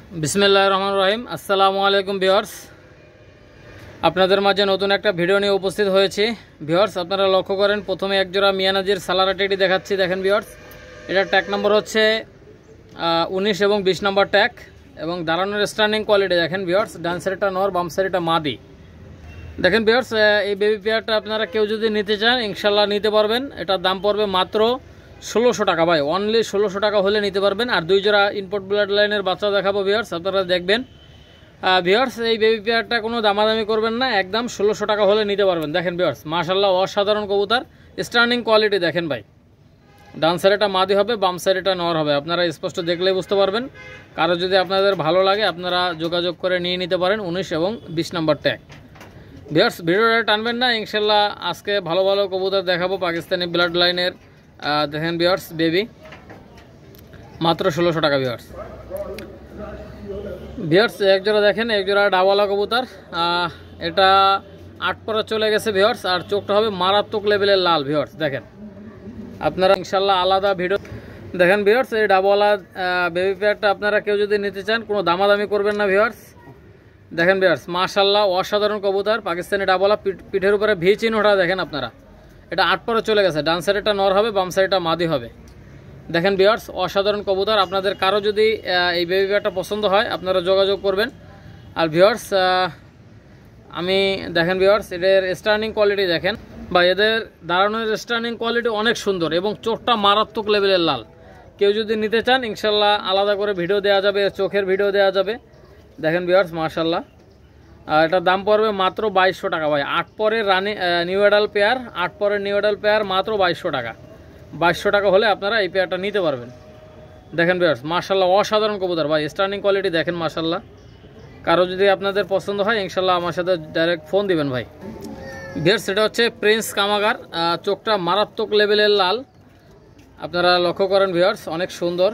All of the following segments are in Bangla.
বিসমিল্লাহির রহমানির রহিম। আসসালামু আলাইকুম ভিউয়ার্স, আপনাদের মাঝে নতুন একটা ভিডিও নিয়ে উপস্থিত হয়েছি। ভিউয়ার্স, আপনারা লক্ষ্য করেন, প্রথমে একজোড়া মিয়ানাজির সালারা টেডি দেখাচ্ছি। দেখেন ভিউয়ার্স, এটার ট্যাগ নম্বর হচ্ছে 19 এবং 20 নম্বর ট্যাগ, এবং দাঁড়ানোর স্ট্যান্ডিং কোয়ালিটি দেখেন ভিউয়ার্স। ডান সাইডটা নর, বাম সাইডটা মাদি। দেখেন ভিউয়ার্স, এই বেবি পেয়ারটা আপনারা কেউ যদি নিতে চান ইনশাল্লাহ নিতে পারবেন। এটার দাম পড়বে মাত্র 1600 টাকা ভাই, অনলি 1600 টাকা হলে নিতে পারবেন। আর দুই জোড়া ইম্পোর্ট ব্লাড লাইনের বাচ্চা দেখাবো ভিউয়ার্স, আপনারা দেখবেন। ভিউয়ার্স, এই বেবি পেয়ারটা কোনো দামাদামি করবেন না, একদম 1600 টাকা হলে নিতে পারবেন। দেখেন ভিউয়ার্স, মাশাআল্লাহ অসাধারণ কবুতর, স্ট্যান্ডিং কোয়ালিটি দেখেন ভাই। ডান সাইডটা মাদি হবে, বাম সাইডটা নর হবে, আপনারা স্পষ্ট দেখলেই বুঝতে পারবেন। কারো যদি আপনাদের ভালো লাগে আপনারা যোগাযোগ করে নিয়ে নিতে পারেন 19 এবং 20 নম্বর ট্যাগ। ভিউয়ার্স, ভিডিওটা টানবেন না, ইনশাল্লাহ আজকে ভালো ভালো কবুতর দেখাবো পাকিস্তানি ব্লাড লাইনের। দেখেন ভিউয়ার্স, বেবি মাত্র 1600 টাকা। ভিউয়ার্স, একজোড়া দেখেন, একজোড়া ডাওয়ালা কবুতর। এটা 8 পরা চলে গেছে ভিউয়ার্স, আর চোখটা হবে মারাত্মক লেভেলের লাল। ভিউয়ার্স দেখেন, আপনারা ইনশাল্লাহ আলাদা ভিডিও দেখেন। ভিউয়ার্স, এই ডাওয়ালা বেবি পেয়ারটা আপনারা কেউ যদি নিতে চান কোনো দামাদামি করবেন না ভিউয়ার্স। দেখেন ভিউয়ার্স, মাশাআল্লাহ অসাধারণ কবুতর, পাকিস্তানি ডাবলা, পিঠের উপরে ভি চিহ্নটা দেখেন আপনারা। এটা 8 পরে চলে গেছে, ডান সাইডটা নর হবে, বাম সাইডটা মাদি হবে। দেখেন ভিউয়ার্স, অসাধারণ কবুতর। আপনাদের কারো যদি এই বেবি পেয়ারটা পছন্দ হয় আপনারা যোগাযোগ করবেন। আর ভিউয়ার্স, আমি দেখেন ভিউয়ার্স, এদের স্ট্যান্ডিং কোয়ালিটি দেখেন বা এদের দাঁড়ানোর স্ট্যান্ডিং কোয়ালিটি অনেক সুন্দর, এবং চোখটা মারাত্মক লেভেলের লাল। কেউ যদি নিতে চান ইনশাল্লাহ আলাদা করে ভিডিও দেওয়া যাবে, চোখের ভিডিও দেওয়া যাবে। দেখেন ভিউয়ার্স, মাশাআল্লাহ। এটার দাম পড়বে মাত্র 2200 টাকা ভাই। 8 পরের রানি নিউ অ্যাডাল পেয়ার, 8 পরের নিউ অ্যাডাল পেয়ার মাত্র 2200 টাকা। 2200 টাকা হলে আপনারা এই পেয়ারটা নিতে পারবেন। দেখেন ভিউয়ার্স, মাশাআল্লাহ অসাধারণ কবুতর ভাই, স্ট্যান্ডিং কোয়ালিটি দেখেন মাশাআল্লাহ। কারো যদি আপনাদের পছন্দ হয় ইনশাল্লাহ আমার সাথে ডাইরেক্ট ফোন দিবেন ভাই। ভিউয়ার্স, এটা হচ্ছে প্রিন্স কামাগার, চোখটা মারাত্মক লেভেলের লাল, আপনারা লক্ষ্য করেন ভিউয়ার্স, অনেক সুন্দর।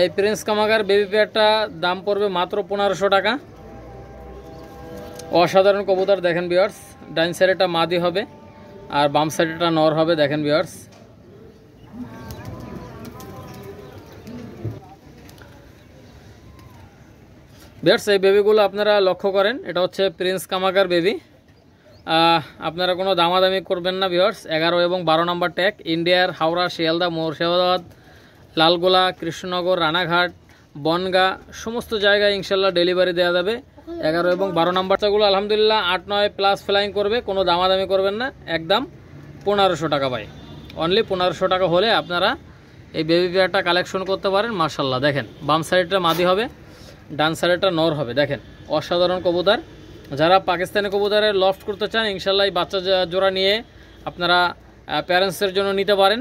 এই প্রিন্স কামাগার বেবি পেয়ারটা দাম পড়বে মাত্র 1500 টাকা। অসাধারণ কবুতর দেখেন ভিউয়ার্স, ডাইন সাইডটা মাদি হবে আর বাম সাইডটা নর হবে। দেখেন ভিউয়ার্স, এই বেবিগুলো আপনারা লক্ষ্য করেন, এটা হচ্ছে প্রিন্স কামাগার বেবি। আপনারা কোনো দামাদামি করবেন না ভিউয়ার্স। 11 এবং 12 নম্বর ট্যাগ, ইন্ডিয়ার হাওড়া, শিয়ালদা, মুর্শিদাবাদ, লালগোলা, কৃষ্ণনগর, রানাঘাট, বনগা সমস্ত জায়গায় ইনশাল্লাহ ডেলিভারি দেওয়া যাবে। 11 এবং 12 নম্বরটাগুলো আলহামদুলিল্লাহ 8-9 প্লাস ফ্লাইং করবে, কোনো দামাদামি করবেন না, একদম 1500 টাকা ভাই। অনলি 1500 টাকা হলে আপনারা এই বেবি পেয়ারটা কালেকশন করতে পারেন। মাশাআল্লাহ দেখেন, বাম সাইডটা মাদি হবে, ডান সাইডটা নর হবে। দেখেন অসাধারণ কবুতর। যারা পাকিস্তানি কবুতরের লফট করতে চান ইনশাল্লাহ এই বাচ্চা জোড়া নিয়ে আপনারা প্যারেন্টসের জন্য নিতে পারেন।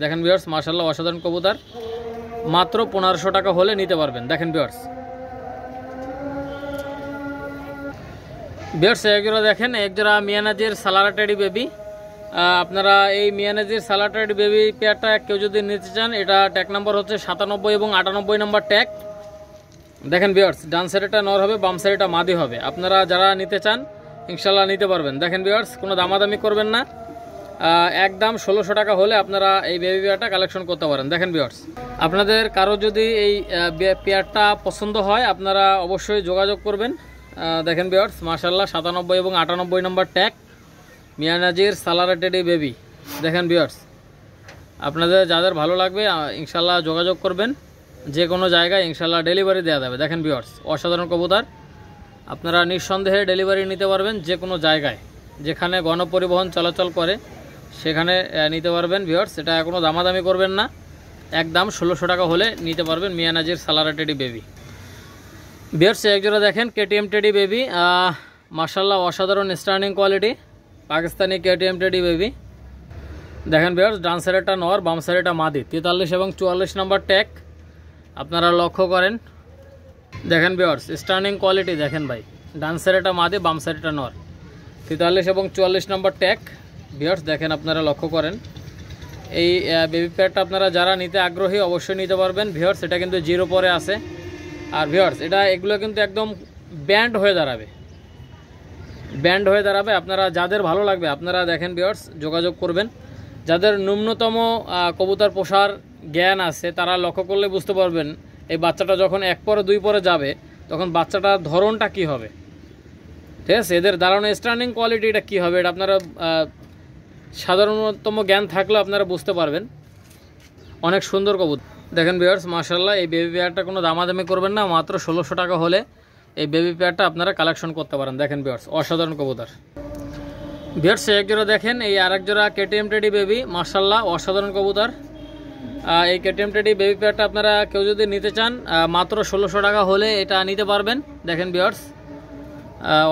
দেখেন ভিউয়ার্স, মাশাআল্লাহ অসাধারণ কবুতর, মাত্র 1500 টাকা হলে নিতে পারবেন। দেখেন ভিউয়ার্স, একজোড়া দেখেন, একজোড়া মিয়ানাজির সালারা টেডি বেবি। আপনারা এই মিয়ানাজির সালারা টেডি বেবি পেয়ারটা কেউ যদি নিতে চান, এটা ট্যাগ নাম্বার হচ্ছে 97 এবং 98 নম্বর ট্যাগ। দেখেন ভিউয়ার্স, ডান সাইডটা নর হবে, বাম সাইডটা মাদি হবে। আপনারা যারা নিতে চান ইনশাল্লাহ নিতে পারবেন। দেখেন ভিউয়ার্স, কোনো দামাদামি করবেন না, একদম 1600 টাকা হলে আপনারা এই বেবি পেয়ারটা কালেকশন করতে পারেন। দেখেন ভিউয়ার্স, আপনাদের কারো যদি এই পেয়ারটা পছন্দ হয় আপনারা অবশ্যই যোগাযোগ করবেন। দেখেন ভিউয়ার্স, মাশাআল্লাহ 97 এবং 98 নম্বর ট্যাগ, মিয়ানাজির সালারা টেডি বেবি। দেখেন ভিউয়ার্স, আপনাদের যাদের ভালো লাগবে ইনশাল্লাহ যোগাযোগ করবেন, যে কোনো জায়গায় ইনশাল্লাহ ডেলিভারি দেওয়া যাবে। দেখেন ভিউয়ার্স, অসাধারণ কবুতর, আপনারা নিঃসন্দেহে ডেলিভারি নিতে পারবেন যে কোনো জায়গায়, যেখানে গণপরিবহন চলাচল করে সেখানে নিতে পারবেন ভিউয়ার্স। এটা কোনো দামাদামি করবেন না, একদম 1600 টাকা হলে নিতে পারবেন মিয়ানাজির সালারা টেডি বেবি। ভিউয়ার্স, একজোড়া দেখেন কেটিএম টেডি বেবি, মাশাআল্লাহ অসাধারণ standing quality, Pakistani KTM teddy baby. দেখেন ভিউয়ার্স, ডান সাইডটা নর, বাম সাইডটা মাদি, 43 এবং 44 নম্বর ট্যাগ, আপনারা লক্ষ্য করেন। দেখেন ভিউয়ার্স, স্ট্যান্ডিং কোয়ালিটি দেখেন ভাই, ডান সাইডটা মাদি, বাম সাইডটা নর, 43 এবং 44 নম্বর ট্যাগ। ভিউয়ার্স দেখেন, আপনারা লক্ষ্য করেন। এই বেবি পেয়ারটা আপনারা যারা নিতে আগ্রহী অবশ্যই নিতে পারবেন ভিউয়ার্স। এটা কিন্তু 0 পরে আছে। আর ভিউয়ার্স, এগুলো কিন্তু একদম ব্যান্ড হয়ে দাঁড়াবে, আপনারা যাদের ভালো লাগবে আপনারা দেখেন ভিউয়ার্স যোগাযোগ করবেন। যাদের ন্যূনতম কবুতর পোষার জ্ঞান আছে তারা লক্ষ্য করলে বুঝতে পারবেন এই বাচ্চাটা যখন 1 পরে 2 পরে যাবে তখন বাচ্চাটার ধরনটা কি হবে, ঠিক আছে, এদের দাঁড়ানো স্ট্যান্ডিং কোয়ালিটিটা কী হবে, এটা আপনারা সাধারণতম জ্ঞান থাকলেও আপনারা বুঝতে পারবেন। অনেক সুন্দর কবুতর দেখেন ভিউয়ার্স, মাশাআল্লাহ। এই বেবি পেয়ারটা কোনো দামাদামি করবেন না, মাত্র 1600 টাকা হলে এই বেবি পেয়ারটা আপনারা কালেকশন করতে পারেন। দেখেন ভিউয়ার্স, অসাধারণ কবুতর। ভিউয়ার্স এক জোড়া দেখেন, এই আরেক জোড়া কেটিএম টেডি বেবি, মাশাআল্লাহ অসাধারণ কবুতর। এই কেটিএম টেডি বেবি পেয়ারটা আপনারা কেউ যদি নিতে চান মাত্র 1600 টাকা হলে এটা নিতে পারবেন। দেখেন ভিউয়ার্স,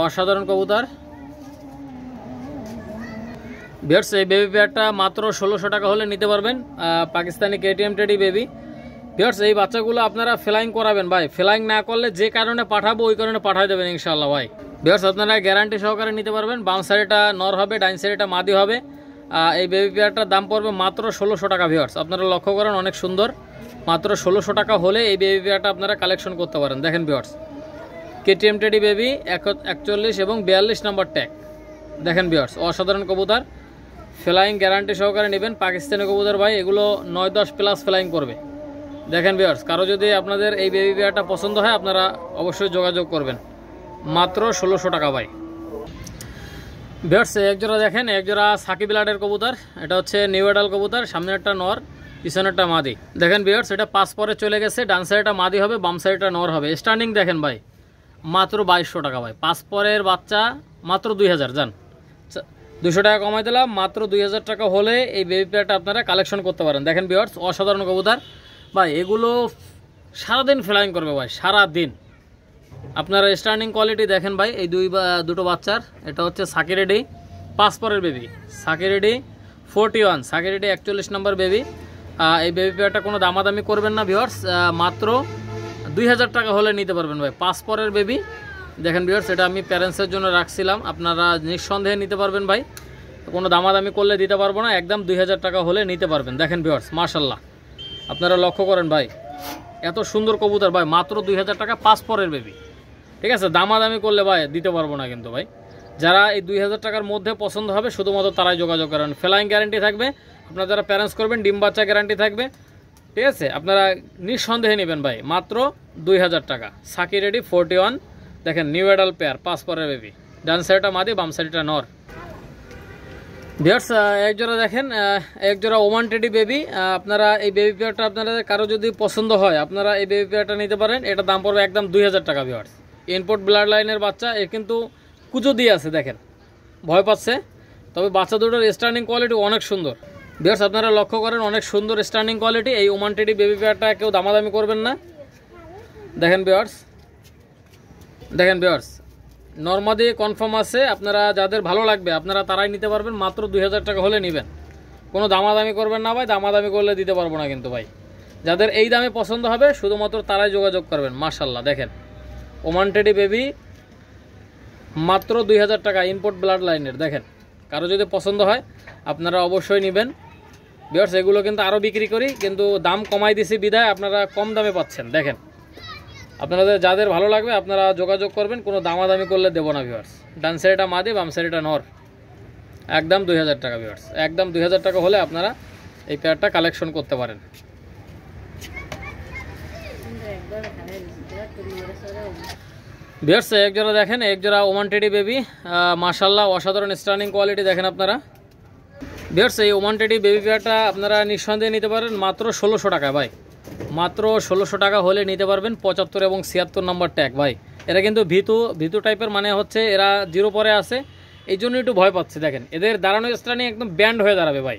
অসাধারণ কবুতর। ভিউয়ার্স এই বেবি পেয়ারটা মাত্র 1600 টাকা হলে নিতে পারবেন, Pakistani KTM teddy baby. Viewers এই বাচ্চাগুলো আপনারা ফ্লাইং করাবেন ভাই, ফ্লাইং না করলে যে কারণে পাঠাবো ওই কারণে পাঠিয়ে দেবেন ইনশাআল্লাহ ভাই। ভিউয়ার্স আপনারা গ্যারান্টি সহকারে নিতে পারবেন। বাম সাইডটা নর হবে, ডাইন সাইডটা মাদি হবে। এই বেবি পেয়ারটার দাম পড়বে মাত্র 1600 টাকা। ভিউয়ার্স আপনারা লক্ষ্য করেন, অনেক সুন্দর, মাত্র 1600 টাকা হলে এই বেবি পেয়ারটা আপনারা কালেকশন করতে পারেন। দেখেন ভিউয়ার্স, কেটিএম টেডি বেবি 41 এবং 42 নম্বর ট্যাগ। দেখেন ভিউয়ার্স, অসাধারণ কবুতর, ফ্লাইং গ্যারান্টি সহকারে নেবেন। পাকিস্তানি কবুতর ভাই, এগুলো 9-10 প্লাস ফ্লাইং করবে। দেখেন ভিউয়ার্স, কারো যদি আপনাদের এই বেবি পেয়ারটা পছন্দ হয় আপনারা অবশ্যই যোগাযোগ করবেন, মাত্র 1600 টাকা ভাই। ভিউয়ার্স এক জোড়া দেখেন, এক জোড়া সাকিব ব্লাডের কবুতর। এটা হচ্ছে নিউ এডাল কবুতর, সামনেরটা নর, পিছনেরটা মাদি। দেখেন ভিউয়ার্স, এটা 5 পরে চলে গেছে, ডান সাইডটা মাদি হবে, বাম সাইডটা নর হবে। স্ট্যান্ডিং দেখেন ভাই, মাত্র 2200 টাকা ভাই। 5 পরের বাচ্চা মাত্র 2000, যান 200 টাকা কমাই দিলাম, মাত্র 2000 টাকা হলে এই বেবি পেয়ারটা আপনারা কালেকশন করতে পারেন। দেখেন ভিউয়ার্স, অসাধারণ কবুতর ভাই, এগুলো সারাদিন ফ্লাইং করবে ভাই, সারাদিন। আপনারা স্ট্যান্ডিং কোয়ালিটি দেখেন ভাই, এই দুটো বাচ্চার। এটা হচ্ছে সাকিরেডি 5 পরের বেবি, সাকিরেডি 41, সাকিরেডি 41 নম্বর বেবি। এই বেবি পেয়ারটা কোনো দামাদামি করবেন না ভিউয়ার্স, মাত্র 2000 টাকা হলে নিতে পারবেন ভাই, 5 পরের বেবি। দেখেন ভিউয়ার্স, এটা আমি প্যারেন্টসের জন্য রাখছিলাম, আপনারা নিঃসন্দেহে নিতে পারবেন ভাই, কোনো দামাদামি করলে দিতে পারবো না, একদম 2000 টাকা হলে নিতে পারবেন। দেখেন ভিউয়ার্স, মাশাআল্লাহ আপনারা লক্ষ্য করেন ভাই, এত সুন্দর কবুতর ভাই, মাত্র 2000 টাকা 5 পরের বেবি। ঠিক আছে, দামাদামি করলে ভাই দিতে পারবো না কিন্তু ভাই। যারা এই 2000 টাকার মধ্যে পছন্দ হবে শুধুমাত্র তারাই যোগাযোগ করেন। ফ্লাইং গ্যারান্টি থাকবে, আপনারা যারা প্যারেন্টস করবেন ডিম বাচ্চা গ্যারান্টি থাকবে। ঠিক আছে, আপনারা নিঃসন্দেহে নেবেন ভাই, মাত্র 2000 টাকা। সাকিরেডি 41, দেখেন নিউ এডাল পেয়ার, 5 পরের বেবি, ডান সাইডটা মাদি, বাম সাইডটা নর। ভিউয়ার্স এক জোড়া দেখেন, এক জোড়া ওমান টেডি বেবি। আপনারা এই বেবি পেয়ারটা আপনাদের কারো যদি পছন্দ হয় আপনারা এই বেবি পেয়ারটা নিতে পারেন। এটা দাম পড়বে একদম 2000 টাকা। ভিউয়ার্স ইনপোর্ট ব্লাড লাইনের বাচ্চা, এর কিন্তু কুচো দিয়ে আছে, দেখেন ভয় পাচ্ছে, তবে বাচ্চা দুটোর স্ট্যান্ডিং কোয়ালিটি অনেক সুন্দর। ভিউয়ার্স আপনারা লক্ষ্য করেন, অনেক সুন্দর স্ট্যান্ডিং কোয়ালিটি। এই ওমান টেডি বেবি পেয়ারটা কেউ দামাদামি করবেন না। দেখেন ভিউয়ার্স, দেখেন ভিউয়ার্স, নর্মাদি কনফার্ম আছে, আপনারা যাদের ভালো লাগবে আপনারা তারাই নিতে পারবেন, মাত্র 2000 টাকা হলে নেবেন। কোনো দামাদামি করবেন না ভাই, দামাদামি করলে দিতে পারবো না কিন্তু ভাই। যাদের এই দামে পছন্দ হবে শুধুমাত্র তারাই যোগাযোগ করবেন। মাশাআল্লাহ দেখেন, ওমান টেডি বেবি মাত্র 2000 টাকা, ইনপোর্ট ব্লাড লাইনের। দেখেন কারো যদি পছন্দ হয় আপনারা অবশ্যই নেবেন। ভিউয়ার্স এগুলো কিন্তু আরও বিক্রি করি, কিন্তু দাম কমাই দিছি বিধায় আপনারা কম দামে পাচ্ছেন। দেখেন আপনাদের যাদের ভালো লাগবে আপনারা যোগাযোগ করবেন, কোনো দামাদামি করলে দেবো না। ভিউয়ার্স ডান সাইডটা মাদি, বাম সাইডটা নর, একদম 2000 টাকা। ভিউয়ার্স একদম 2000 টাকা হলে আপনারা এই পেয়ারটা কালেকশন করতে পারেন। ভিউয়ার্স এক জোড়া দেখেন, এক জোড়া ওমান টেডি বেবি, মাশাআল্লাহ অসাধারণ স্ট্যান্ডিং কোয়ালিটি দেখেন আপনারা। ভিউয়ার্স এই ওমান টেডি বেবি পেয়ারটা আপনারা নিঃসন্দেহে নিতে পারেন মাত্র 1600 টাকা ভাই, মাত্র 1600 টাকা হলে নিতে পারবেন। 75 এবং 76 নম্বর ট্যাগ ভাই। এরা কিন্তু ভীতু টাইপের, মানে হচ্ছে এরা 0 পরে আছে, এই জন্য একটু ভয় পাচ্ছে। দেখেন এদের দাঁড়ানো স্ট্যান্ডিং একদম ব্যান্ড হয়ে দাঁড়াবে ভাই,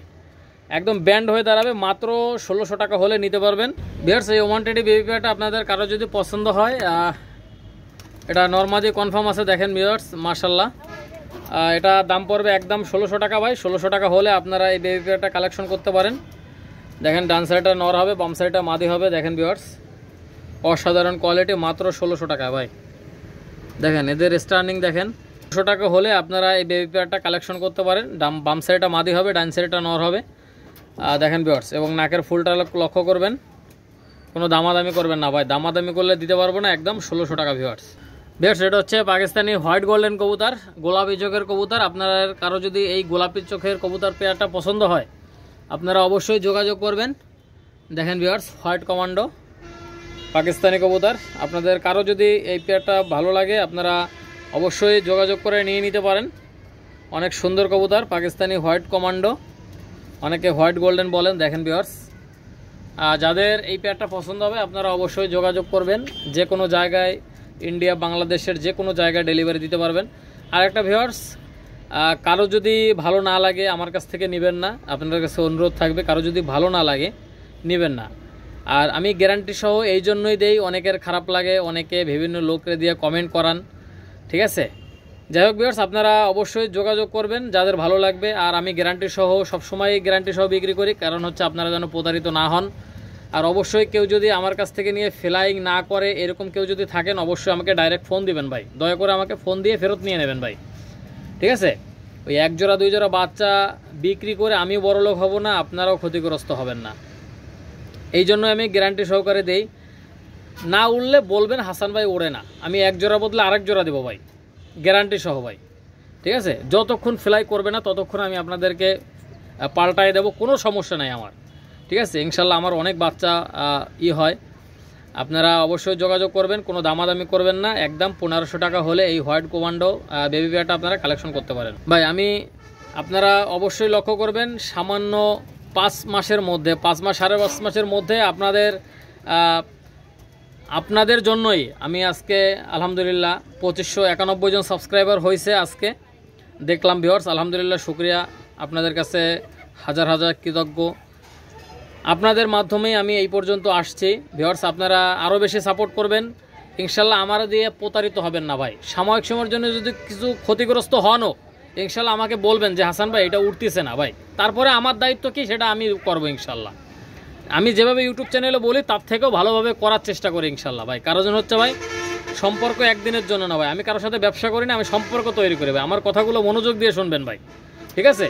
একদম ব্যান্ড হয়ে দাঁড়াবে, মাত্র 1600 টাকা হলে নিতে পারবেন। ভিউয়ার্স এই ওমান টেডি বেবি পেয়ারটা আপনাদের কারো যদি পছন্দ হয়, এটা নর্মাদি কনফার্ম আছে। দেখেন ভিউয়ার্স মাশাআল্লাহ, এটা দাম পড়বে একদম 1600 টাকা ভাই। 1600 টাকা হলে আপনারা এই বেবি পেয়ারটা কালেকশন করতে পারেন। দেখেন ডান সাইডটা নর হবে, বাম সাইডটা মাদি হবে। দেখেন ভিউয়ার্স অসাধারণ কোয়ালিটি, মাত্র 1600 টাকা ভাই। দেখেন এদের স্ট্যান্ডিং দেখেন, 1600 টাকা হলে আপনারা এই বেবি পেয়ারটা কালেকশন করতে পারেন। বাম সাইডটা মাদি হবে, ডান সাইডটা নর হবে। দেখেন ভিউয়ার্স, এবং নাকের ফুলটা লক্ষ্য করবেন, কোনো দামাদামি করবেন না ভাই, দামাদামি করলে দিতে পারবো না, একদম 1600 টাকা। ভিউয়ার্স এটা হচ্ছে পাকিস্তানি হোয়াইট গোল্ডেন কবুতর, গোলাপি চোখের কবুতর। আপনার কারো যদি এই গোলাপি চোখের কবুতর পেয়ারটা পছন্দ হয় আপনারা অবশ্যই যোগাযোগ করবেন। দেখেন ভিউয়ার্স হোয়াইট কমান্ডো, পাকিস্তানি কবুতর। আপনাদের কারো যদি এই পেয়ারটা ভালো লাগে আপনারা অবশ্যই যোগাযোগ করে নিয়ে নিতে পারেন। অনেক সুন্দর কবুতর, পাকিস্তানি হোয়াইট কমান্ডো, অনেকে হোয়াইট গোল্ডেন বলেন। দেখেন ভিউয়ার্স, যাদের এই পেয়ারটা পছন্দ হবে আপনারা অবশ্যই যোগাযোগ করবেন। যে কোনো জায়গায়, ইন্ডিয়া বাংলাদেশের যে কোনো জায়গায় ডেলিভারি দিতে পারবেন। আর একটা ভিউয়ার্স, কারো যদি ভালো না লাগে আমার কাছ থেকে নেবেন না, আপনাদের কাছে অনুরোধ থাকবে, কারো যদি ভালো না লাগে নেবেন না। আর আমি গ্যারান্টি সহ এই জন্যই দেই, অনেকের খারাপ লাগে, অনেকে বিভিন্ন লোকরে দিয়ে কমেন্ট করান, ঠিক আছে। যাই হোক ভিউয়ার্স, আপনারা অবশ্যই যোগাযোগ করবেন যাদের ভালো লাগবে। আর আমি গ্যারান্টি সহ সবসময় গ্যারান্টি সহ বিক্রি করি, কারণ হচ্ছে আপনারা যেন প্রতারিত না হন। আর অবশ্যই কেউ যদি আমার কাছ থেকে নিয়ে ফ্লাইং না করে এরকম কেউ যদি থাকেন অবশ্যই আমাকে ডাইরেক্ট ফোন দিবেন ভাই, দয়া করে আমাকে ফোন দিয়ে ফেরত নিয়ে নেবেন ভাই, ঠিক আছে। ওই এক জোড়া দুই জোড়া বাচ্চা বিক্রি করে আমিও বড়লোক হব না, আপনারাও ক্ষতিগ্রস্ত হবেন না, এই জন্য আমি গ্যারান্টি সহকারে দেই। না উড়লে বলবেন হাসান ভাই ওড়ে না, আমি এক জোড়া বদলে আরেক জোড়া দেবো ভাই, গ্যারান্টি সহ ভাই, ঠিক আছে। যতক্ষণ ফ্লাই করবে না ততক্ষণ আমি আপনাদেরকে পাল্টায় দেবো, কোনো সমস্যা নাই আমার, ঠিক আছে। ইনশাল্লাহ আমার অনেক বাচ্চা হয়। আপনারা অবশ্যই যোগাযোগ করবেন, কোনো দামাদামি করবেন না, একদম 1500 টাকা হলে এই হোয়াইট কমান্ডো বেবি পেয়ারটা আপনারা কালেকশন করতে পারেন ভাই। আপনারা অবশ্যই লক্ষ্য করবেন, সামান্য 5 মাসের মধ্যে, 5 মাস 5.5 মাসের মধ্যে আপনাদের জন্যই আমি আজকে আলহামদুলিল্লাহ 2591 জন সাবস্ক্রাইবার হয়েছে আজকে দেখলাম ভিউয়ার্স। আলহামদুলিল্লাহ, শুকরিয়া আপনাদের কাছে হাজার হাজার কৃতজ্ঞ। আপনাদের মাধ্যমেই আমি এই পর্যন্ত আসছি ভিউয়ার্স। আপনারা আরও বেশি সাপোর্ট করবেন ইনশাল্লাহ, আমার দিয়ে প্রতারিত হবেন না ভাই। সাময়িক সময়ের জন্য যদি কিছু ক্ষতিগ্রস্ত হনও ইনশাল্লাহ আমাকে বলবেন যে হাসান ভাই এটা উঠতেছে না ভাই, তারপরে আমার দায়িত্ব কি সেটা আমি করবো ইনশাল্লাহ। আমি যেভাবে ইউটিউব চ্যানেলে বলি তার থেকেও ভালোভাবে করার চেষ্টা করি ইনশাল্লাহ ভাই। কারণ হচ্ছে ভাই সম্পর্ক একদিনের জন্য না ভাই, আমি কারোর সাথে ব্যবসা করি না, আমি সম্পর্ক তৈরি করি ভাই। আমার কথাগুলো মনোযোগ দিয়ে শুনবেন ভাই, ঠিক আছে,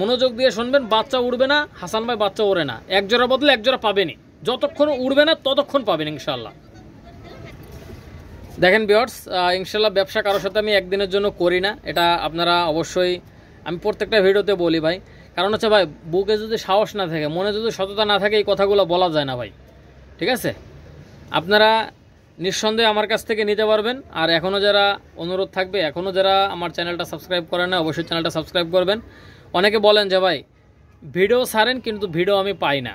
মনোযোগ দিয়ে শুনবেন। বাচ্চা উড়বে না হাসান ভাই, বাচ্চা ওড়ে না, এক জোড়া বদলে এক জোড়া পাবেনই, যতক্ষণ উড়বে না ততক্ষণ পাবেন ইনশাল্লাহ। দেখেন ভিউয়ার্স, ইনশাল্লাহ ব্যবসা কারোর সাথে আমি একদিনের জন্য করি না, এটা আপনারা অবশ্যই, আমি প্রত্যেকটা ভিডিওতে বলি ভাই। কারণ হচ্ছে ভাই বুকে যদি সাহস না থাকে, মনে যদি সততা না থাকে এই কথাগুলো বলা যায় না ভাই, ঠিক আছে। আপনারা নিঃসন্দেহে আমার কাছ থেকে নিতে পারবেন। আর এখনও যারা, অনুরোধ থাকবে, এখনও যারা আমার চ্যানেলটা সাবস্ক্রাইব করেন না অবশ্যই চ্যানেলটা সাবস্ক্রাইব করবেন। অনেকে বলেন যে ভাই ভিডিও ছাড়েন কিন্তু ভিডিও আমি পাই না,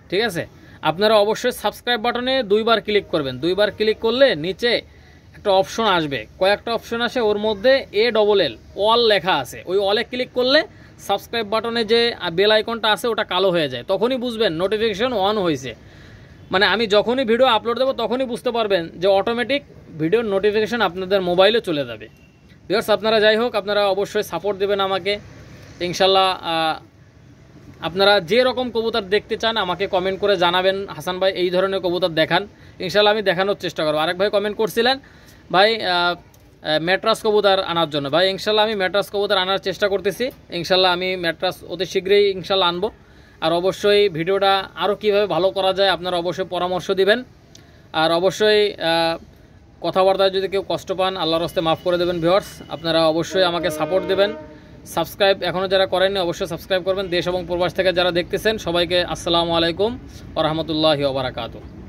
ঠিক আছে। আপনারা অবশ্যই সাবস্ক্রাইব বাটনে 2 বার ক্লিক করবেন। 2 বার ক্লিক করলে নিচে একটা অপশন আসবে, কয়েকটা অপশন আসে, ওর মধ্যে ALL অল লেখা আছে, ওই অলে ক্লিক করলে সাবস্ক্রাইব বাটনে যে বেল আইকনটা আছে ওটা কালো হয়ে যায়, তখনই বুঝবেন নোটিফিকেশন অন হয়েছে। মানে আমি যখনই ভিডিও আপলোড দেবো তখনই বুঝতে পারবেন যে অটোমেটিক ভিডিওর নোটিফিকেশন আপনাদের মোবাইলে চলে যাবে। ভিউয়ার্স, আপনারা যাই হোক, আপনারা অবশ্যই সাপোর্ট দেবেন আমাকে ইনশাল্লাহ। আপনারা যে রকম কবুতর দেখতে চান আমাকে কমেন্ট করে জানাবেন, হাসান ভাই এই ধরনের কবুতর দেখান, ইনশাল্লাহ আমি দেখানোর চেষ্টা করবো। আরেক ভাই কমেন্ট করছিলেন ভাই ম্যাট্রাস কবুতর আনার জন্য, ভাই ইনশাল্লাহ আমি ম্যাট্রাস কবুতর আনার চেষ্টা করতেছি, ইনশাল্লাহ আমি ম্যাট্রাস অতি শীঘ্রই ইনশাল্লাহ আনবো। আর অবশ্যই ভিডিওটা আরও কীভাবে ভালো করা যায় আপনারা অবশ্যই পরামর্শ দিবেন। আর অবশ্যই কথাবার্তায় যদি কেউ কষ্ট পান আল্লাহর হস্তে মাফ করে দেবেন ভিউয়ার্স। আপনারা অবশ্যই আমাকে সাপোর্ট দেবেন। সাবস্ক্রাইব এখনও যারা করেননি অবশ্যই সাবস্ক্রাইব করবেন। দেশ এবং প্রবাস থেকে যারা দেখতেছেন সবাইকে আসসালামু আলাইকুম ওয়া রাহমাতুল্লাহি ওয়া বারাকাতুহু।